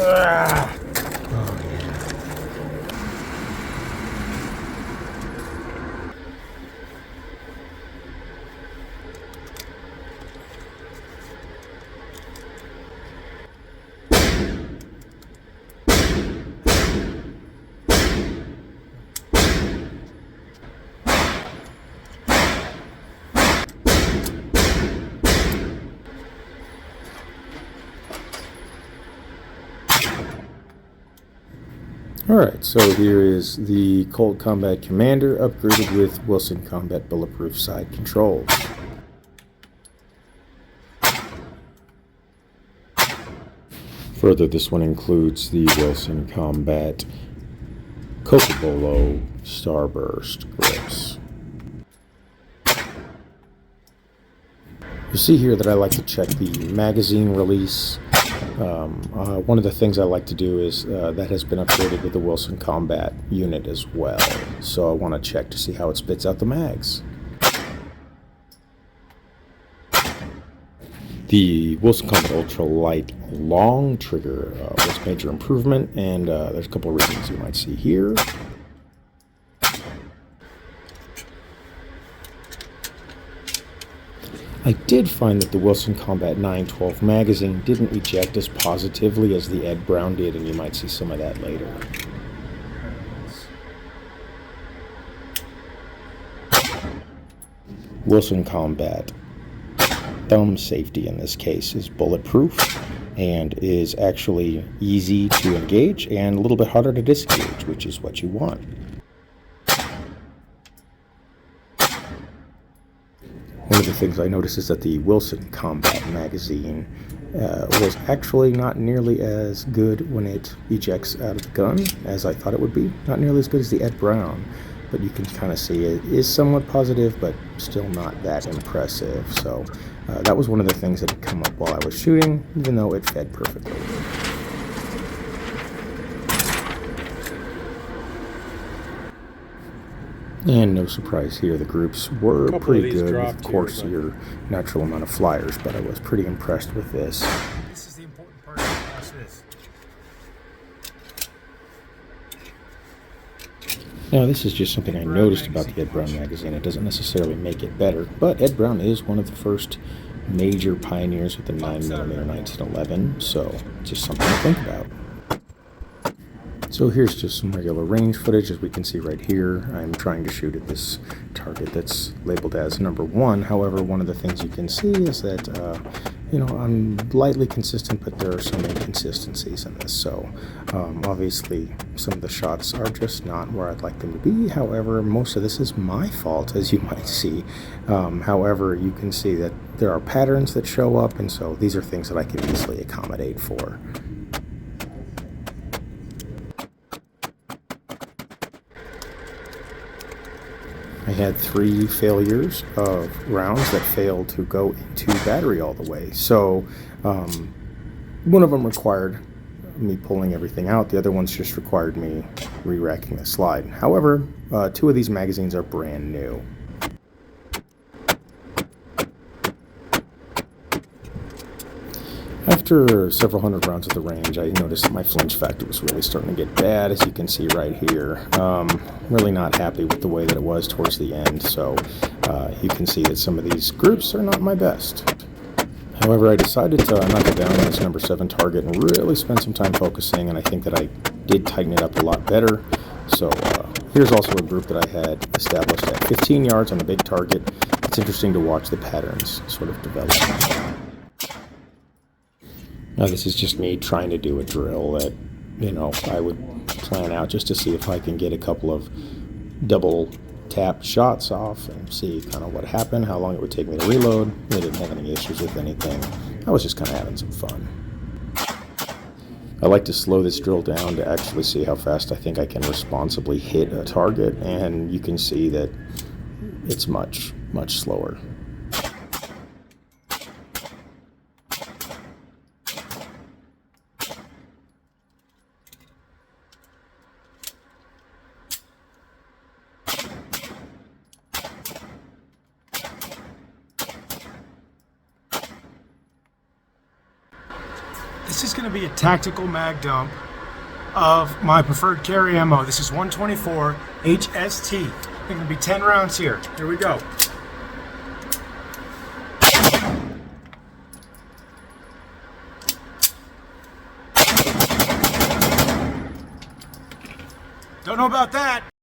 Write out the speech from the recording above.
Ah. Alright, so here is the Colt Combat Commander upgraded with Wilson Combat Bulletproof side controls. Further, this one includes the Wilson Combat Cocobolo Starburst grips. You see here that I like to check the magazine release. One of the things I like to do is that has been upgraded with the Wilson Combat unit as well. So I want to check to see how it spits out the mags. The Wilson Combat Ultralight long trigger was a major improvement, and there's a couple of reasons you might see here. I did find that the Wilson Combat 912 magazine didn't eject as positively as the Ed Brown did, and you might see some of that later. Wilson Combat thumb safety in this case is bulletproof and is actually easy to engage and a little bit harder to disengage, which is what you want. One of the things I noticed is that the Wilson Combat magazine was actually not nearly as good when it ejects out of the gun as I thought it would be. Not nearly as good as the Ed Brown, but you can kind of see it is somewhat positive, but still not that impressive. So that was one of the things that had come up while I was shooting, even though it fed perfectly. And no surprise here, the groups were pretty good with, of course, your natural amount of flyers, but I was pretty impressed with this. This is the important part. Watch this. Now, this is just something I noticed about the Ed Brown magazine. It doesn't necessarily make it better, but Ed Brown is one of the first major pioneers with the 9mm 1911, so just something to think about. So here's just some regular range footage. As we can see right here, I'm trying to shoot at this target that's labeled as number 1. However, one of the things you can see is that, I'm lightly consistent, but there are some inconsistencies in this. So obviously, some of the shots are just not where I'd like them to be. However, most of this is my fault, as you might see. However, you can see that there are patterns that show up, and so these are things that I can easily accommodate for. I had 3 failures of rounds that failed to go into battery all the way. So one of them required me pulling everything out. The other ones just required me re-racking the slide. However, 2 of these magazines are brand new. After several hundred rounds at the range, I noticed that my flinch factor was really starting to get bad, as you can see right here. Really not happy with the way that it was towards the end, so you can see that some of these groups are not my best. However, I decided to knock it down on this number 7 target and really spend some time focusing, and I think that I did tighten it up a lot better. So here's also a group that I had established at 15 yards on the big target. It's interesting to watch the patterns sort of develop. Now this is just me trying to do a drill that, I would plan out just to see if I can get a couple of double tap shots off and see kind of what happened, how long it would take me to reload. I didn't have any issues with anything. I was just kind of having some fun. I like to slow this drill down to actually see how fast I think I can responsibly hit a target, and you can see that it's much, much slower. This is going to be a tactical mag dump of my preferred carry ammo. This is 124 HST. There are going to be 10 rounds here. Here we go. Don't know about that.